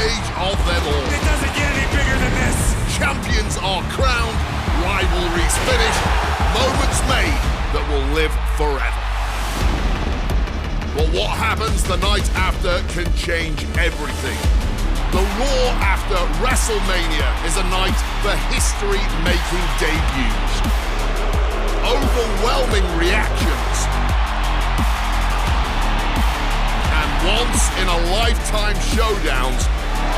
stage of them all. It doesn't get any bigger than this. Champions are crowned, rivalries finished, moments made that will live forever. But what happens the night after can change everything. The Raw after WrestleMania is a night for history-making debuts. Overwhelming reactions. And once-in-a-lifetime showdowns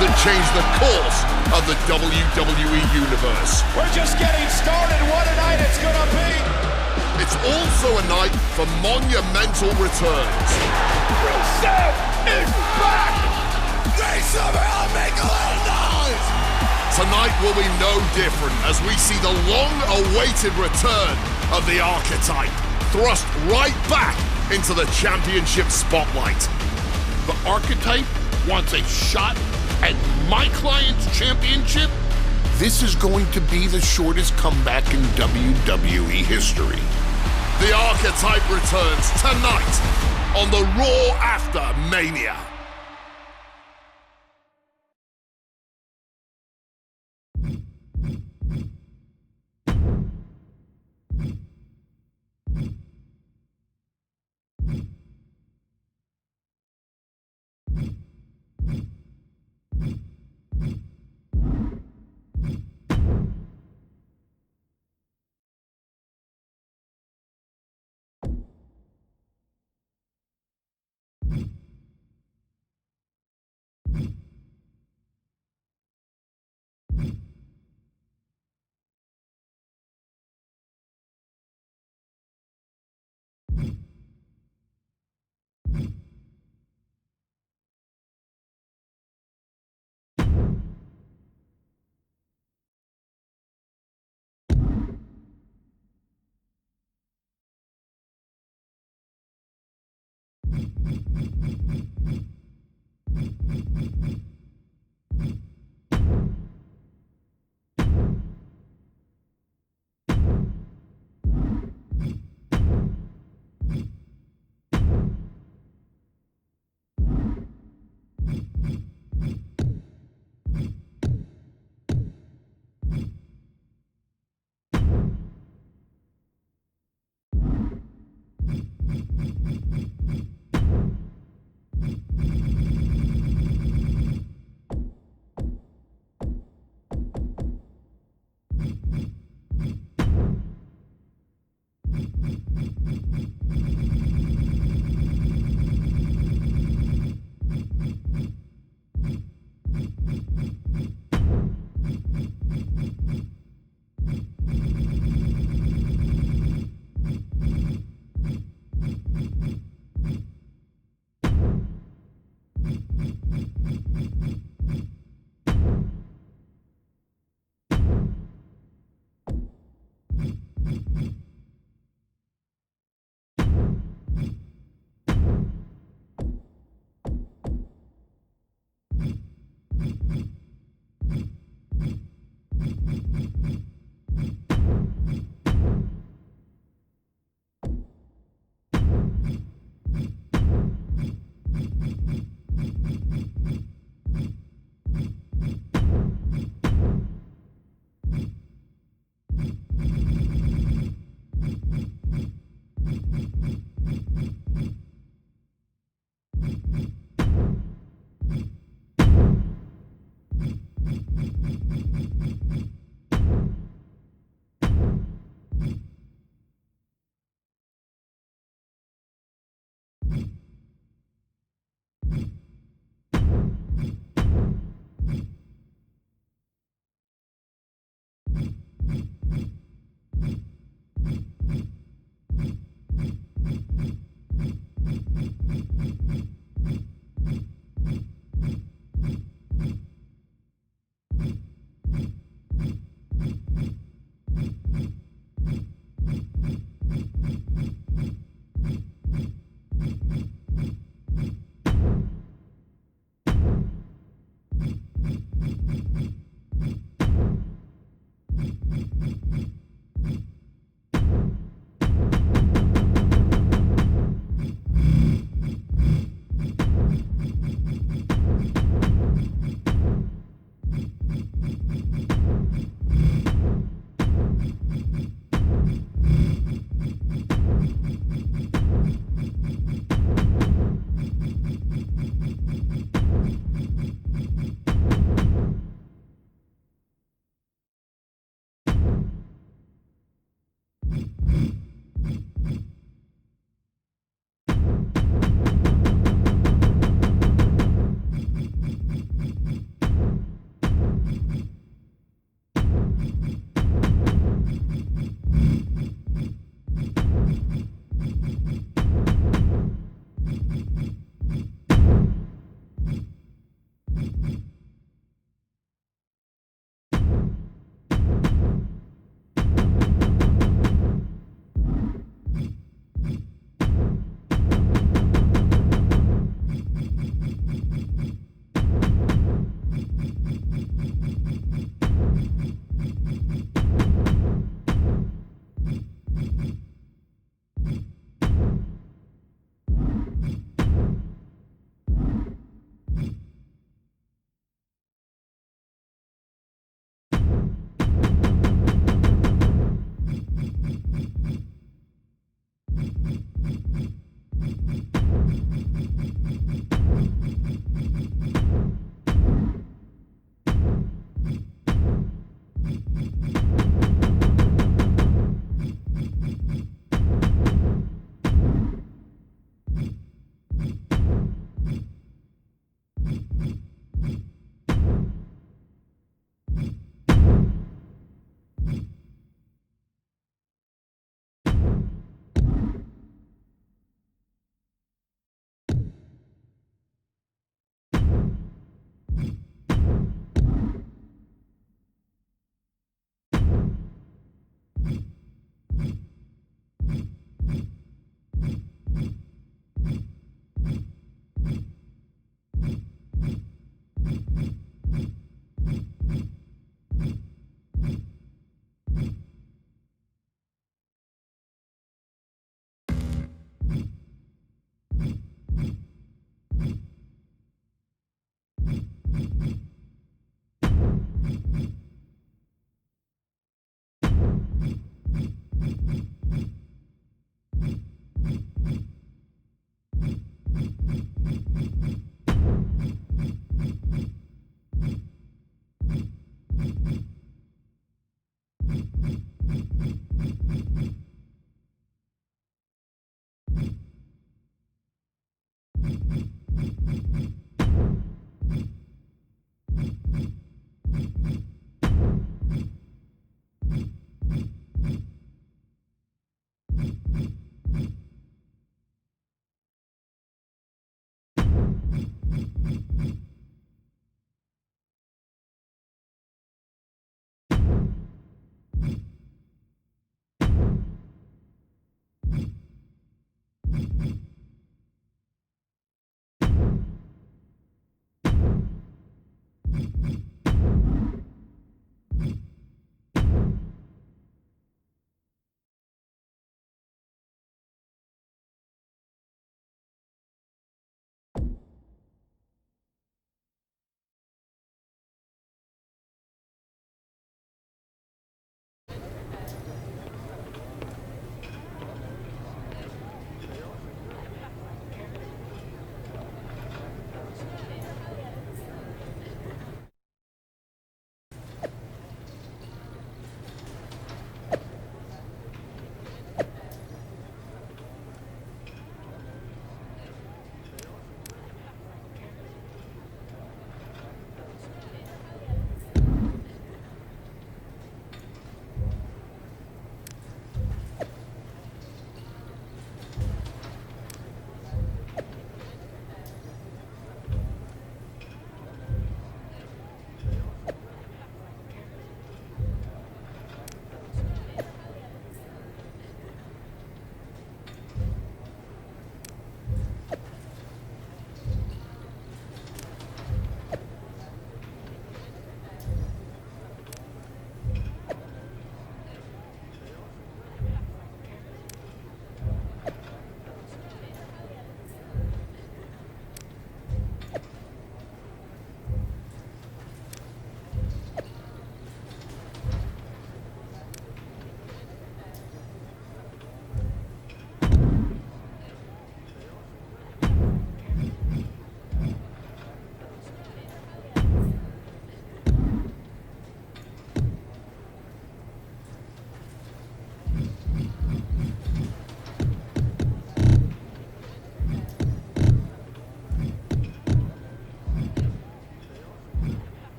that change the course of the WWE Universe. We're just getting started. What a night it's gonna be. It's also a night for monumental returns. Rusev is back! They somehow make a little noise! Tonight will be no different as we see the long-awaited return of the Archetype, thrust right back into the championship spotlight. The Archetype wants a shot at my client's championship? This is going to be the shortest comeback in WWE history. The Archetype returns tonight on the Raw after Mania.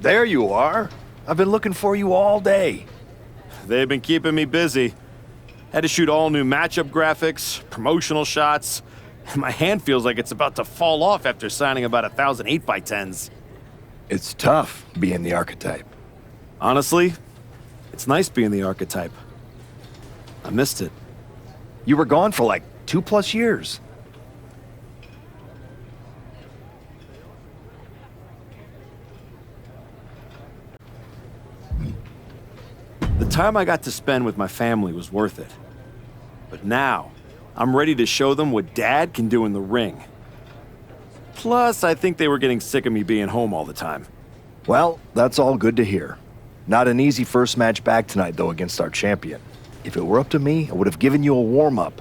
There you are. I've been looking for you all day. They've been keeping me busy. Had to shoot all new matchup graphics, promotional shots. My hand feels like it's about to fall off after signing about 1,000 8x10s. It's tough being the archetype. Honestly, it's nice being the archetype. I missed it. You were gone for like 2+ years. The time I got to spend with my family was worth it. But now, I'm ready to show them what Dad can do in the ring. Plus, I think they were getting sick of me being home all the time. Well, that's all good to hear. Not an easy first match back tonight, though, against our champion. If it were up to me, I would have given you a warm-up.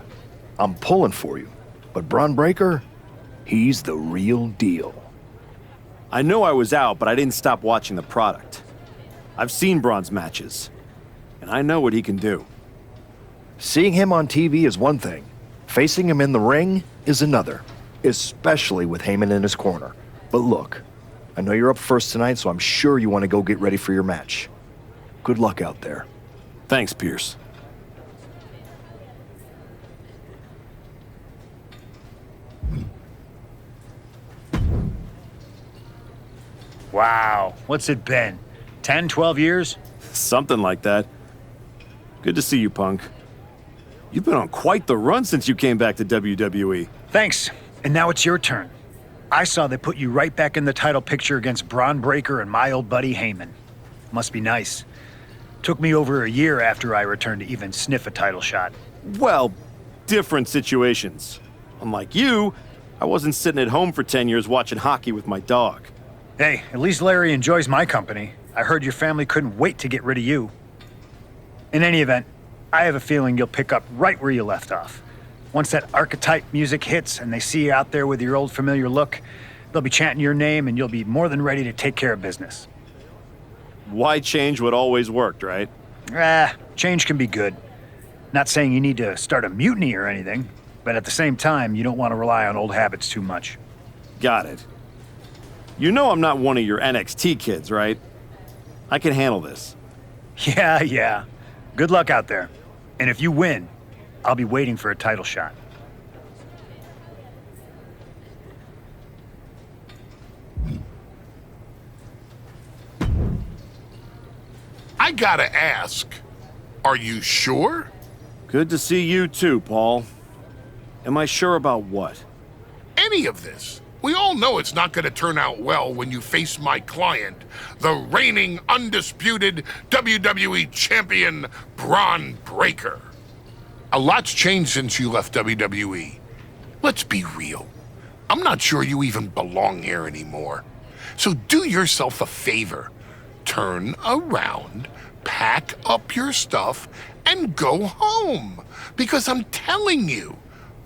I'm pulling for you. But Braun Breaker, he's the real deal. I know I was out, but I didn't stop watching the product. I've seen Braun's matches, and I know what he can do. Seeing him on TV is one thing. Facing him in the ring is another, especially with Heyman in his corner. But look, I know you're up first tonight, so I'm sure you want to go get ready for your match. Good luck out there. Thanks, Pierce. Wow, what's it been? 10, 12 years? Something like that. Good to see you, Punk. You've been on quite the run since you came back to WWE. Thanks. And now it's your turn. I saw they put you right back in the title picture against Braun Breaker and my old buddy Heyman. Must be nice. Took me over a year after I returned to even sniff a title shot. Well, different situations. Unlike you, I wasn't sitting at home for 10 years watching hockey with my dog. Hey, at least Larry enjoys my company. I heard your family couldn't wait to get rid of you. In any event, I have a feeling you'll pick up right where you left off. Once that archetype music hits and they see you out there with your old familiar look, they'll be chanting your name and you'll be more than ready to take care of business. Why change what always worked, right? Change can be good. Not saying you need to start a mutiny or anything, but at the same time, you don't want to rely on old habits too much. Got it. You know I'm not one of your NXT kids, right? I can handle this. Yeah. Good luck out there. And if you win, I'll be waiting for a title shot. I gotta ask, are you sure? Good to see you too, Paul. Am I sure about what? Any of this? We all know it's not gonna turn out well when you face my client, the reigning, undisputed WWE Champion, Braun Breaker. A lot's changed since you left WWE. Let's be real. I'm not sure you even belong here anymore. So do yourself a favor. Turn around, pack up your stuff, and go home. Because I'm telling you,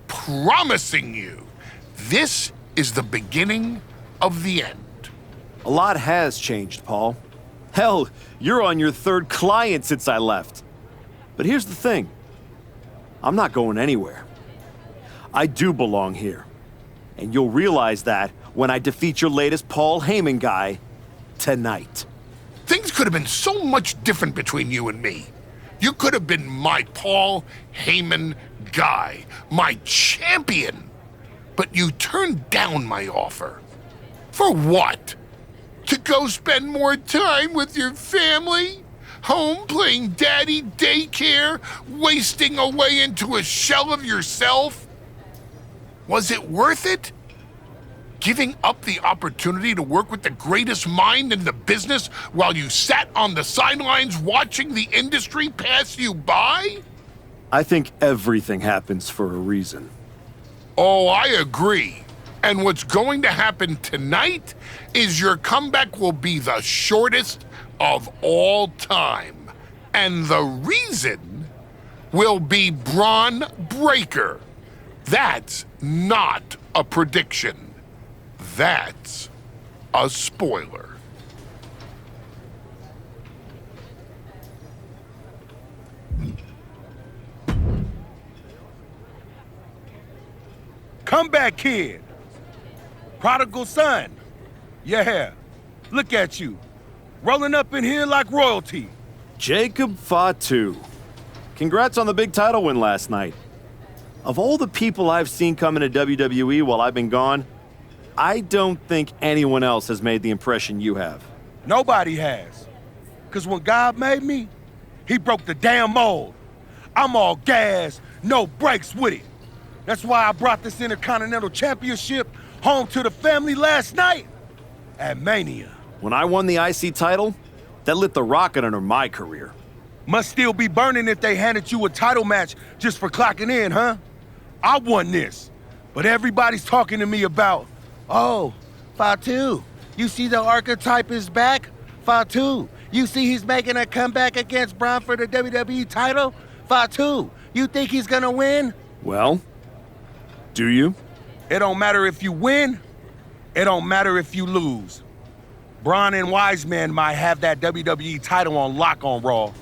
promising you, this is the beginning of the end. A lot has changed, Paul. Hell, you're on your third client since I left. But here's the thing. I'm not going anywhere. I do belong here. And you'll realize that when I defeat your latest Paul Heyman guy tonight. Things could have been so much different between you and me. You could have been my Paul Heyman guy, my champion. But you turned down my offer. For what? To go spend more time with your family? Home playing daddy daycare? Wasting away into a shell of yourself? Was it worth it? Giving up the opportunity to work with the greatest mind in the business while you sat on the sidelines watching the industry pass you by? I think everything happens for a reason. Oh, I agree. And what's going to happen tonight is your comeback will be the shortest of all time. And the reason will be Braun Breaker. That's not a prediction. That's a spoiler. Comeback kid. Prodigal son. Yeah. Look at you. Rolling up in here like royalty. Jacob Fatu. Congrats on the big title win last night. Of all the people I've seen come into WWE while I've been gone, I don't think anyone else has made the impression you have. Nobody has. Because when God made me, he broke the damn mold. I'm all gas, no brakes with it. That's why I brought this Intercontinental Championship home to the family last night at Mania. When I won the IC title, that lit the rocket under my career. Must still be burning if they handed you a title match just for clocking in, huh? I won this, but everybody's talking to me about, oh, Fatu, you see the archetype is back? Fatu, you see he's making a comeback against Braun for the WWE title? Fatu, you think he's gonna win? Well, do you? It don't matter if you win, it don't matter if you lose. Braun and Wiseman might have that WWE title on lock on Raw,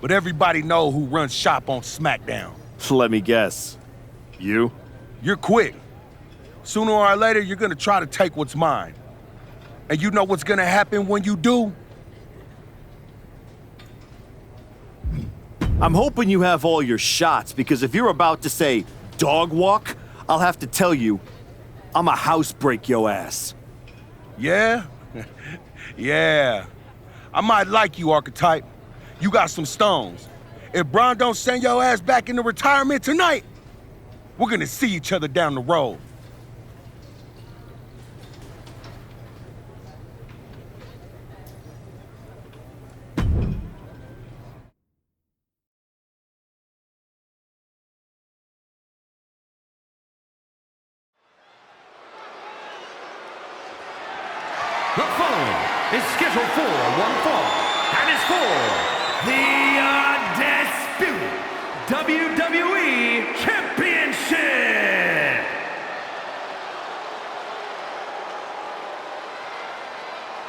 but everybody know who runs shop on SmackDown. Let me guess. You? You're quick. Sooner or later, you're gonna try to take what's mine. And you know what's gonna happen when you do? I'm hoping you have all your shots, because if you're about to say dog walk, I'll have to tell you, I'm a house break yo ass. Yeah? Yeah. I might like you, Archetype. You got some stones. If Braun don't send your ass back into retirement tonight, we're gonna see each other down the road. The following is scheduled for one fall and is for the undisputed WWE Championship.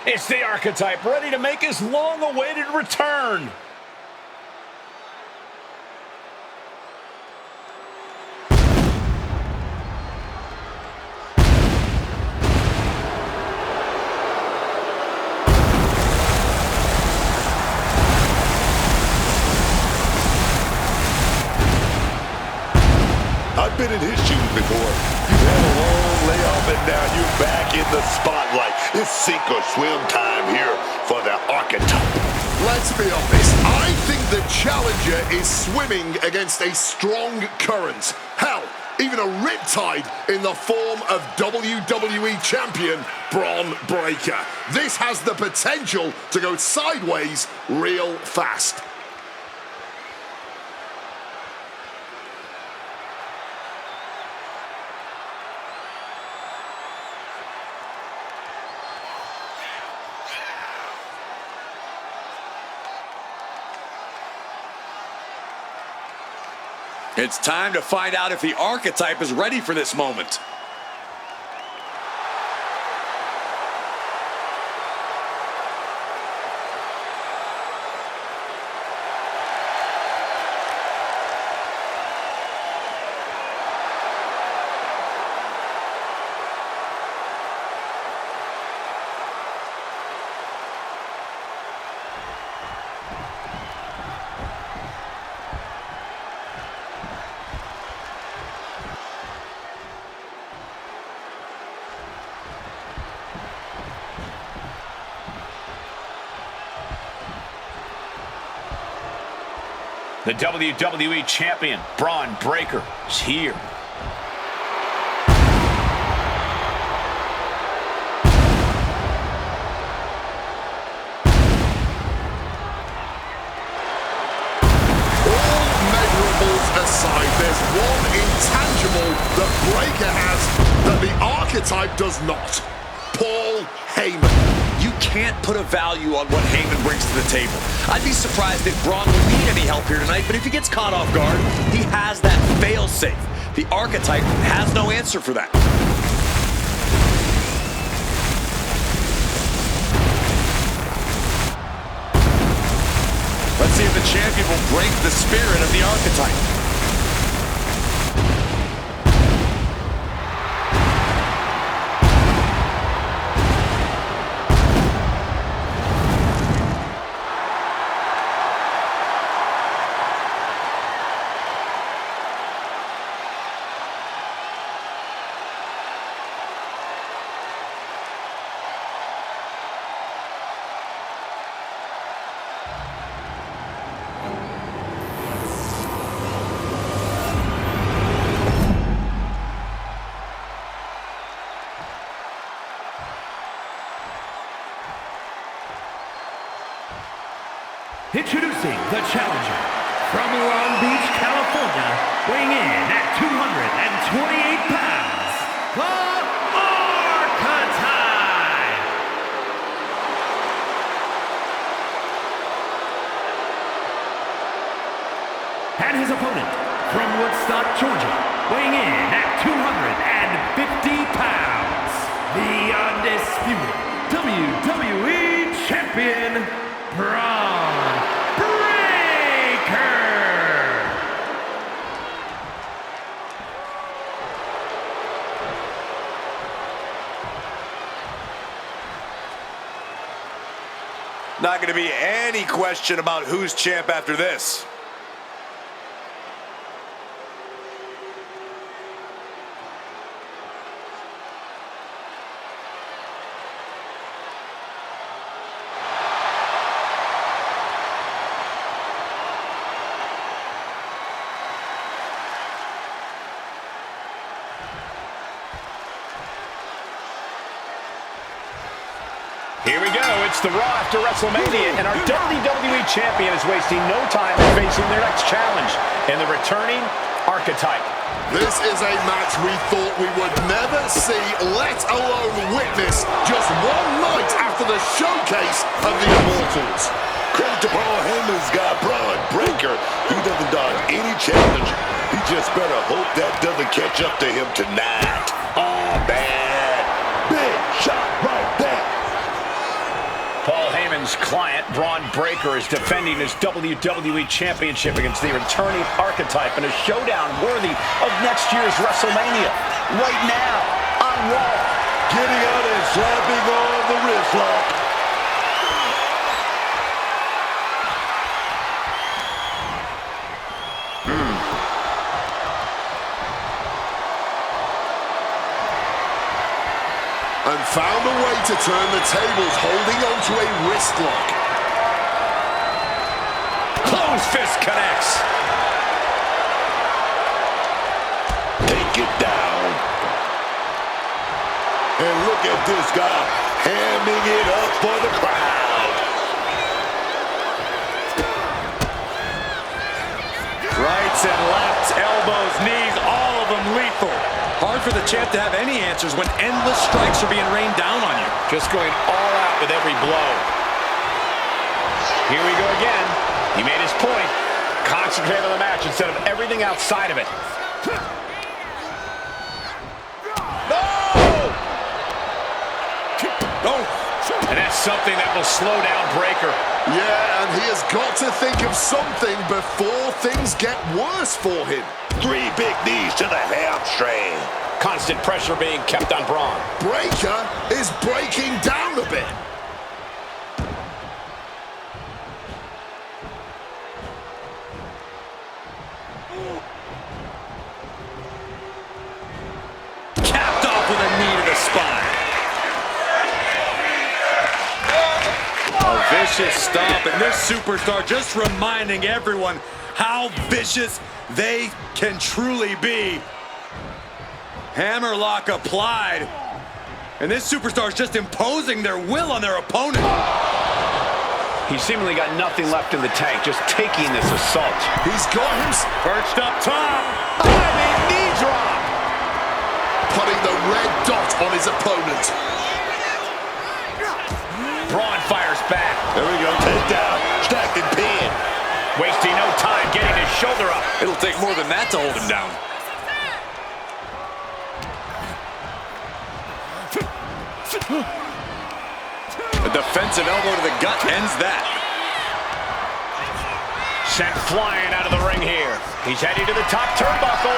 It's the Archetype ready to make his long-awaited return. I've been in his shoes before. You've had a long layoff and now you're back in the spotlight. It's sink or swim time here for the Archetype. Let's be honest, I think the challenger is swimming against a strong current. Hell, even a riptide in the form of WWE Champion Braun Breaker. This has the potential to go sideways real fast. It's time to find out if the Archetype is ready for this moment. The WWE Champion, Braun Breaker, is here. Aside, there's one intangible that Breaker has that the Archetype does not. Paul Heyman. You can't put a value on what Heyman brings to the table. I'd be surprised if Braun would need any help here tonight, but if he gets caught off guard, he has that fail-safe. The Archetype has no answer for that. Let's see if the champion will break the spirit of the Archetype. Introducing the challenger from Long Beach, California, weighing in at 228 pounds, the Archetype! And his opponent from Woodstock, Georgia, weighing in at 250 pounds, the undisputed WWE Champion, Braun Breaker! Not going to be any question about who's champ after this. Here we go. It's the Raw after WrestleMania, and our WWE Champion is wasting no time in facing their next challenge, and the returning Archetype. This is a match we thought we would never see, let alone witness, just one night after the showcase of the Immortals. Credit to Paul Heyman's guy, Braun Breaker. He doesn't dodge any challenge. He just better hope that doesn't catch up to him tonight. Oh, man. Big shot right there. Paul Heyman's client, Braun Breaker, is defending his WWE Championship against the returning Archetype in a showdown worthy of next year's WrestleMania. Right now, on Raw. Getting out and slapping on the wrist lock. And found a way to turn the tables, holding on to a wrist lock. Close fist connects. Take it down. And look at this guy hamming it up for the crowd. Rights and lefts, elbows, knees, all of them lethal. Hard for the champ to have any answers when endless strikes are being rained down on you. Just going all out with every blow. Here we go again. He made his point. Concentrate on the match instead of everything outside of it. No! And that's something that will slow down Breaker. Yeah, and he has got to think of something before things get worse for him. 3 big knees to the hamstring. Constant pressure being kept on Braun. Breaker is breaking down a bit. Capped off with a knee to the spine. A vicious stomp, and this superstar just reminding everyone how vicious they can truly be. Hammerlock applied. And this superstar is just imposing their will on their opponent. He's seemingly got nothing left in the tank, just taking this assault. He's got him Perched up top. Diving knee drop. putting the red dot on his opponent. Braun fires back. There we go, takedown, stacked and pinned. Wasting no time getting his shoulder up. It'll take more than that to hold him down. A defensive elbow to the gut ends that. Sent flying out of the ring here. He's heading to the top turnbuckle.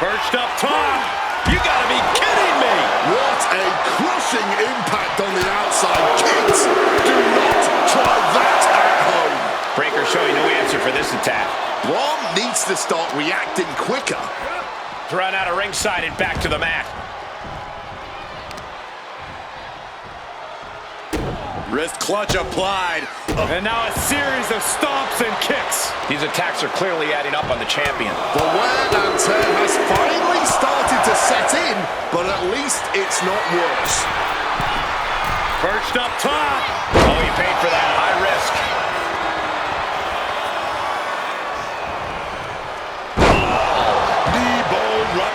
Perched up top. You gotta be kidding me! What a crushing impact on the outside. Kids, do not try that at home. Breaker showing no answer for this attack. Braun needs to start reacting quicker. Thrown out of ringside and back to the mat. Wrist clutch applied. And now a series of stomps and kicks. These attacks are clearly adding up on the champion. The wear and tear has finally started to set in, but at least it's not worse. Perched up top. Oh, he paid for that. High risk.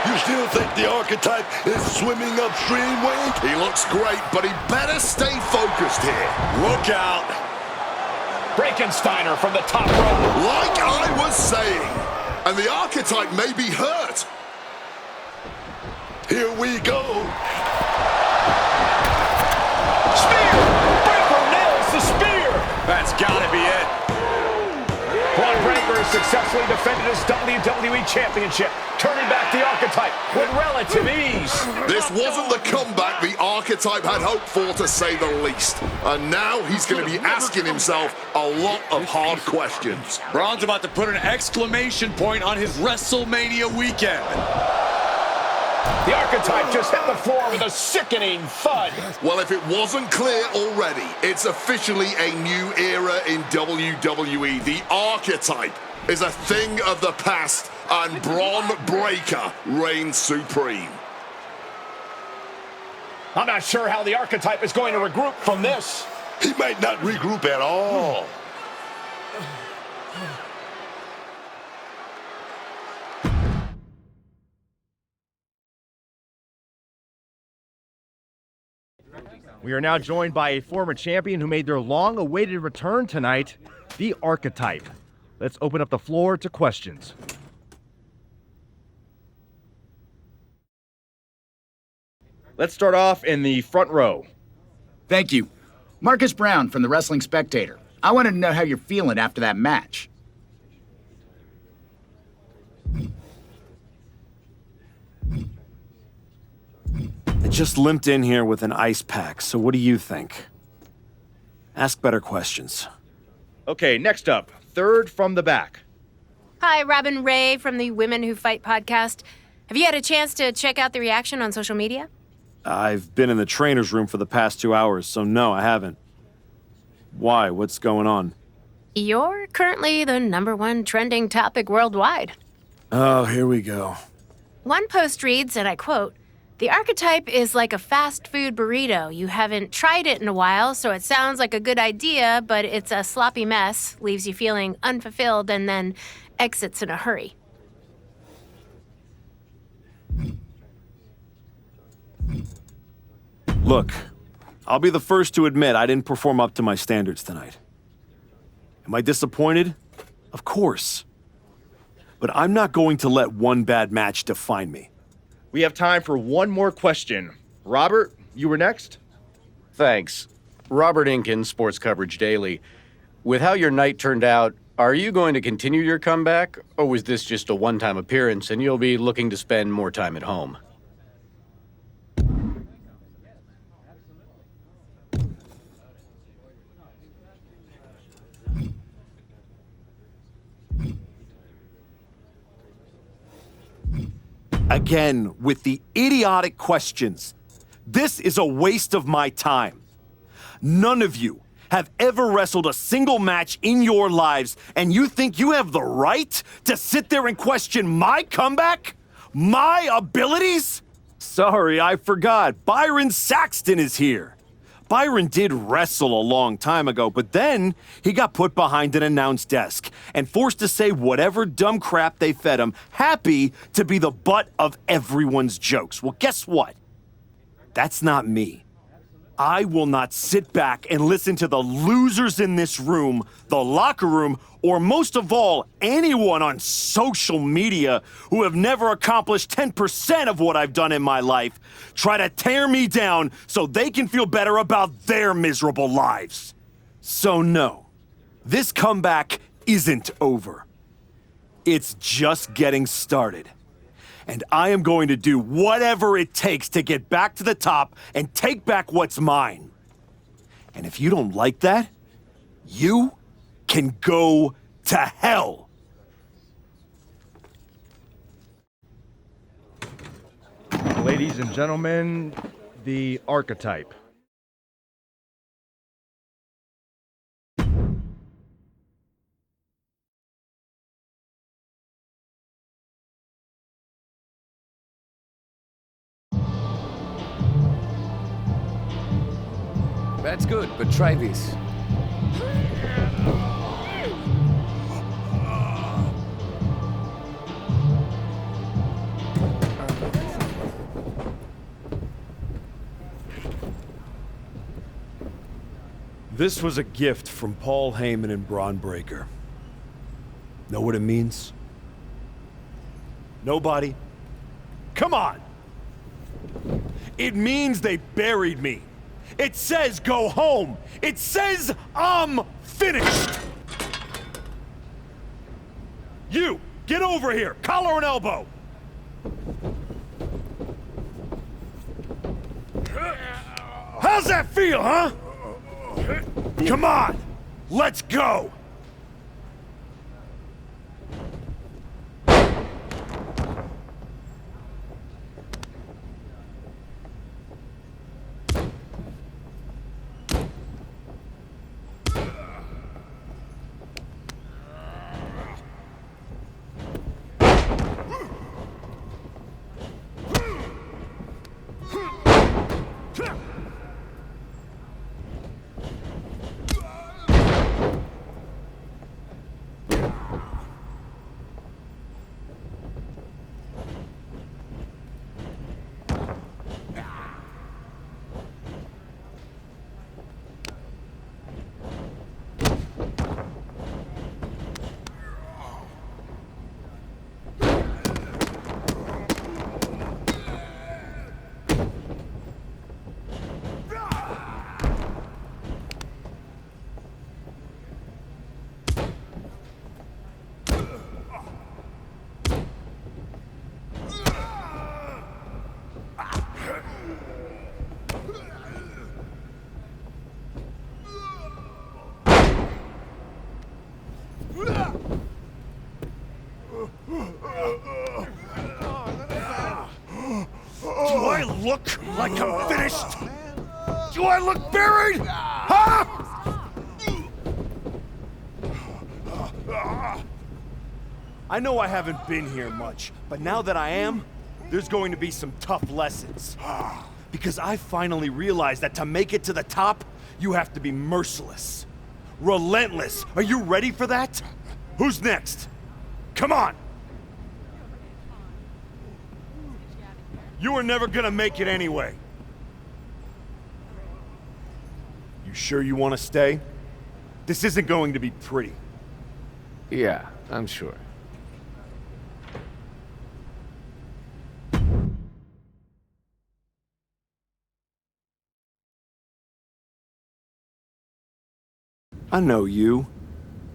You still think the Archetype is swimming upstream, Wade? He looks great, but he better stay focused here. Look out. Frankensteiner from the top rope. Like I was saying, and the Archetype may be hurt. Here we go. Spear! Breaker nails the spear! That's gotta be it. Braun Breaker has successfully defended his WWE Championship, turning back the Archetype with relative ease. This wasn't the comeback the Archetype had hoped for, to say the least. And now he's going to be asking himself a lot of hard questions. Braun's about to put an exclamation point on his WrestleMania weekend. The Archetype just hit the floor with a sickening thud. Well, if it wasn't clear already, it's officially a new era in WWE. The Archetype is a thing of the past, and Braun Breaker reigns supreme. I'm not sure how the Archetype is going to regroup from this. He might not regroup at all. We are now joined by a former champion who made their long-awaited return tonight, the Archetype. Let's open up the floor to questions. Let's start off in the front row. Thank you. Marcus Brown from the Wrestling Spectator. I wanted to know how you're feeling after that match. I just limped in here with an ice pack, so what do you think? Ask better questions. Okay, next up, third from the back. Hi, Robin Ray from the Women Who Fight podcast. Have you had a chance to check out the reaction on social media? I've been in the trainer's room for the past 2 hours, so no, I haven't. Why? What's going on? You're currently the #1 trending topic worldwide. Oh, here we go. One post reads, and I quote, "The Archetype is like a fast food burrito. You haven't tried it in a while, so it sounds like a good idea, but it's a sloppy mess, leaves you feeling unfulfilled, and then exits in a hurry." Look, I'll be the first to admit I didn't perform up to my standards tonight. Am I disappointed? Of course. But I'm not going to let one bad match define me. We have time for one more question. Robert, you were next? Thanks. Robert Inkin, Sports Coverage Daily. With how your night turned out, are you going to continue your comeback, or was this just a one-time appearance and you'll be looking to spend more time at home? Again, with the idiotic questions. This is a waste of my time. None of you have ever wrestled a single match in your lives, and you think you have the right to sit there and question my comeback? My abilities? Sorry, I forgot. Byron Saxton is here. Byron did wrestle a long time ago, but then he got put behind an announce desk and forced to say whatever dumb crap they fed him, happy to be the butt of everyone's jokes. Well, guess what? That's not me. I will not sit back and listen to the losers in this room, the locker room, or most of all, anyone on social media who have never accomplished 10% of what I've done in my life try to tear me down so they can feel better about their miserable lives. So no, this comeback isn't over. It's just getting started. And I am going to do whatever it takes to get back to the top and take back what's mine. And if you don't like that, you can go to hell. Ladies and gentlemen, the Archetype. That's good, but try this. This was a gift from Paul Heyman and Braun Breaker. Know what it means? Nobody? Come on! It means they buried me. It says go home. It says I'm finished. You, get over here. Collar and elbow. How's that feel, huh? Come on, let's go. like I'm finished? Do I look buried? Huh? I know I haven't been here much, but now that I am, there's going to be some tough lessons. Because I finally realized that to make it to the top, you have to be merciless. Relentless. Are you ready for that? Who's next? Come on! You were never gonna make it anyway. You sure you want to stay? This isn't going to be pretty. Yeah, I'm sure. I know you.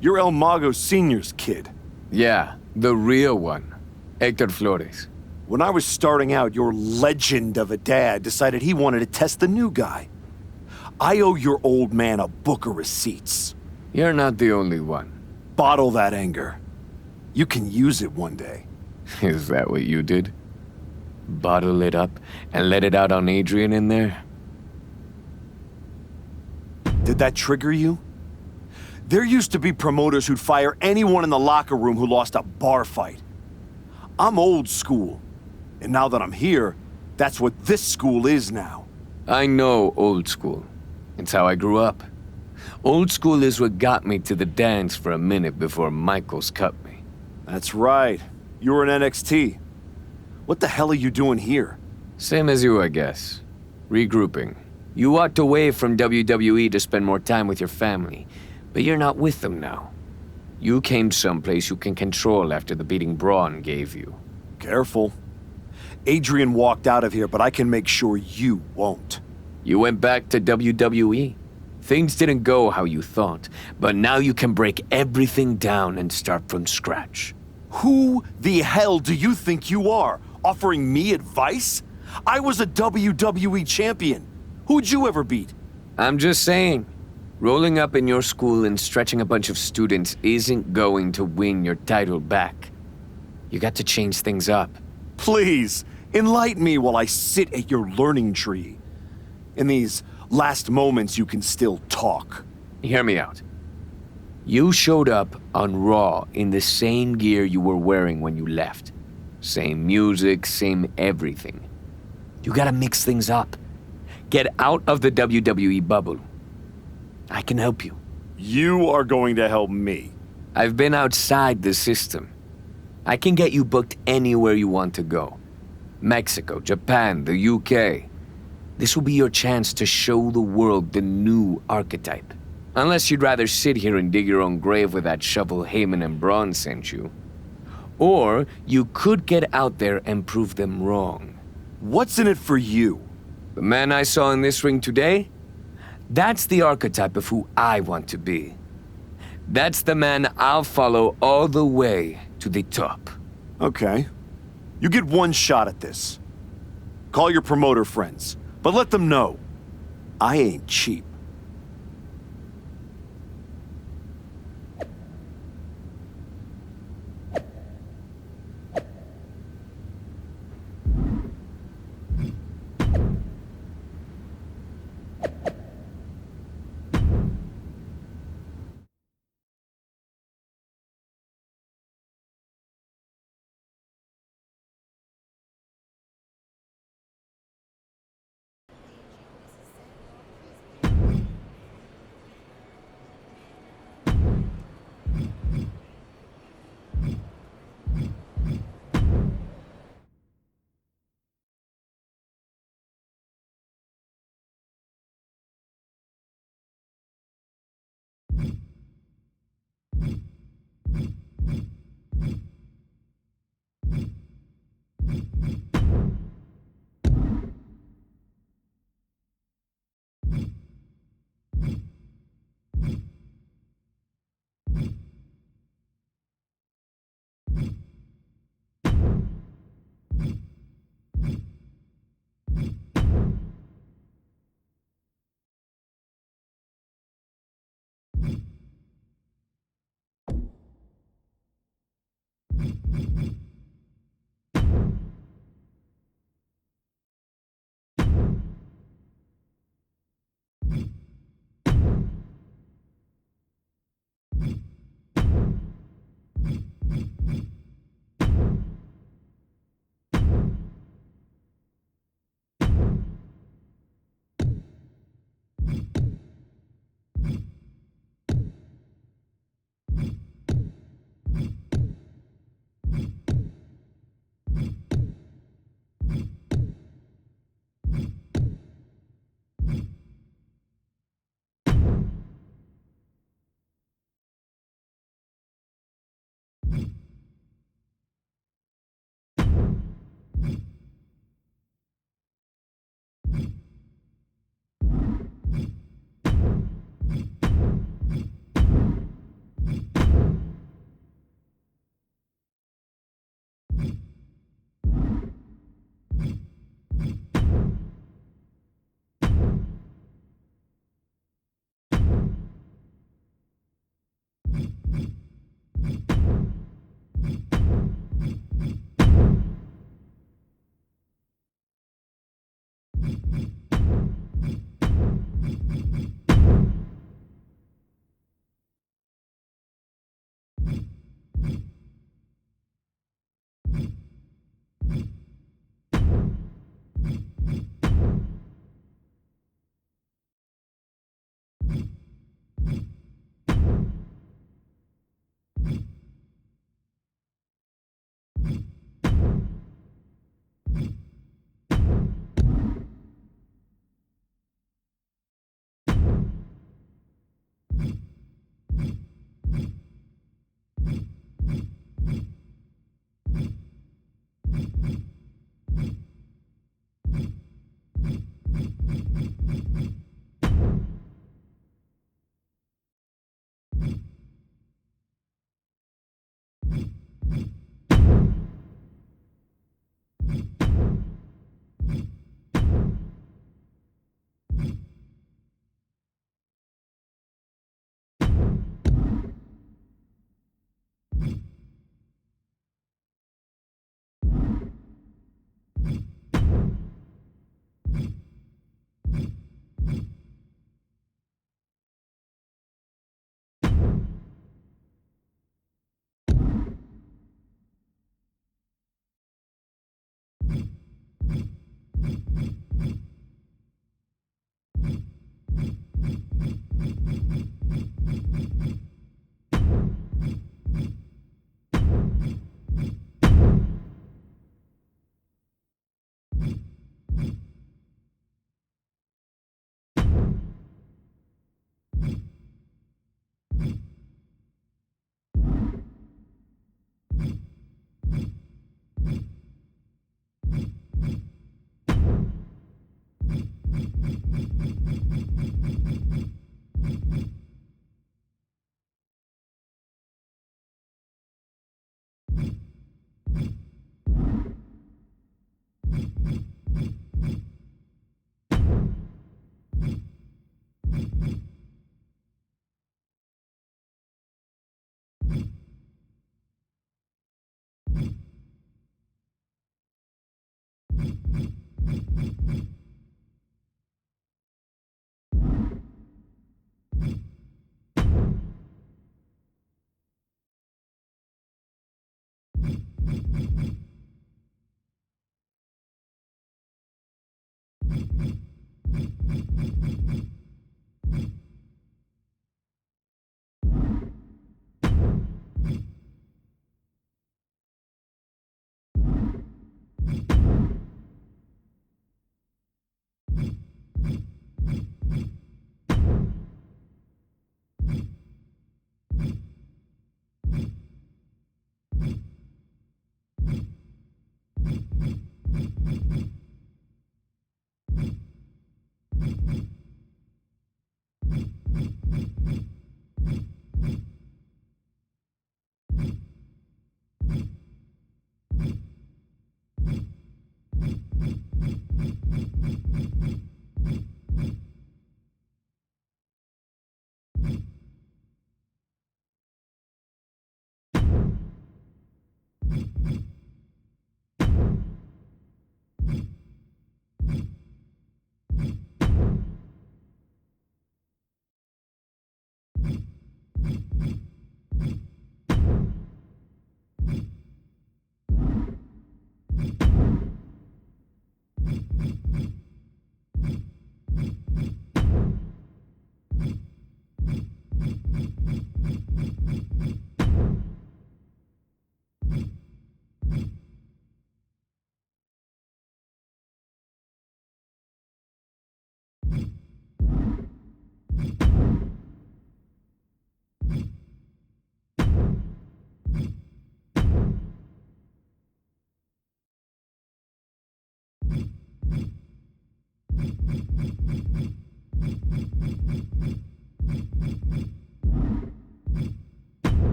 You're El Mago Sr.'s kid. Yeah, the real one. Hector Flores. When I was starting out, your legend of a dad decided he wanted to test the new guy. I owe your old man a book of receipts. You're not the only one. Bottle that anger. You can use it one day. Is that what you did? Bottle it up and let it out on Adrian in there? Did that trigger you? There used to be promoters who'd fire anyone in the locker room who lost a bar fight. I'm old school. And now that I'm here, that's what this school is now. I know old school. It's how I grew up. Old school is what got me to the dance for a minute before Michaels cut me. That's right. You were in NXT. What the hell are you doing here? Same as you, I guess. Regrouping. You walked away from WWE to spend more time with your family, but you're not with them now. You came someplace you can control after the beating Braun gave you. Careful. Adrian walked out of here, but I can make sure you won't. You went back to WWE. Things didn't go how you thought, but now you can break everything down and start from scratch. Who the hell do you think you are? Offering me advice? I was a WWE champion. Who'd you ever beat? I'm just saying. Rolling up in your school and stretching a bunch of students isn't going to win your title back. You got to change things up. Please, enlighten me while I sit at your learning tree. In these last moments, you can still talk. Hear me out. You showed up on Raw in the same gear you were wearing when you left. Same music, same everything. You gotta mix things up. Get out of the WWE bubble. I can help you. You are going to help me. I've been outside the system. I can get you booked anywhere you want to go. Mexico, Japan, the UK. This will be your chance to show the world the new archetype. Unless you'd rather sit here and dig your own grave with that shovel Heyman and Braun sent you. Or you could get out there and prove them wrong. What's in it for you? The man I saw in this ring today? That's the archetype of who I want to be. That's the man I'll follow all the way to the top. Okay. You get one shot at this. Call your promoter friends, but let them know I ain't cheap.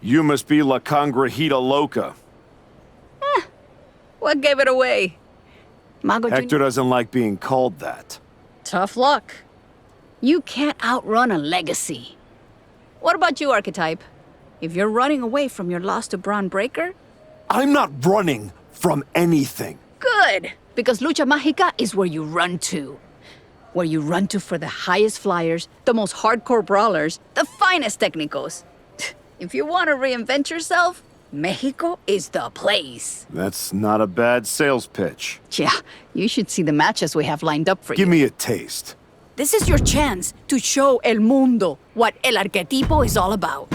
You must be La Congrejita Loca. What gave it away? Mago Hector doesn't like being called that. Tough luck. You can't outrun a legacy. What about you, Archetype? If you're running away from your loss to Braun Breaker? I'm not running from anything. Good, because Lucha Mágica is where you run to. Where you run to for the highest flyers, the most hardcore brawlers, the finest technicos. If you want to reinvent yourself, Mexico is the place. That's not a bad sales pitch. Yeah, you should see the matches we have lined up for you. Give me a taste. This is your chance to show El Mundo what El Arquetipo is all about.